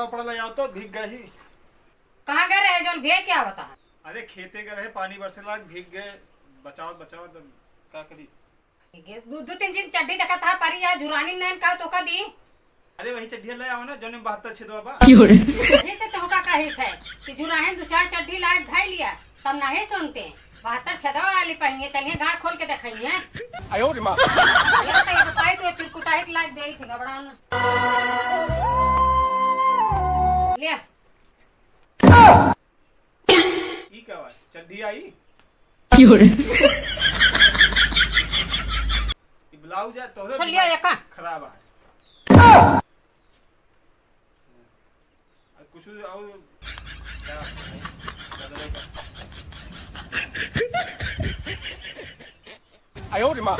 कपड़ा उपड़ा ले आओ तो भीग गए ही। कहाँ गए रहे जो भे क्या बता? अरे खेते गए रहे, पानी बरसे लाग भीग गए। बचाओ बचाओ तो क्या करी। दो दो तीन दिन चड्डी देखा था पारी या जुरानी नैन का तो का दी। अरे वही चड्ढी ले आओ ना जो ने 72 छेदवा बा। जैसे तो का कहे थे कि जुराहन दो चार चड्डी लायक धाई लिया तब नहीं सुनते। 72 छेदवा वाली पहनिए, चलिए गाड़ खोल के दिखाइए। आयो रे मां। ये तो ये पाई तो चिरकुटाई के लायक दे थी गबड़ान। ले ई क्या बात, चड्ढी आई ब्लाउज है तो चलिए यका खराब है। कुछ और क्या आयो रे मां।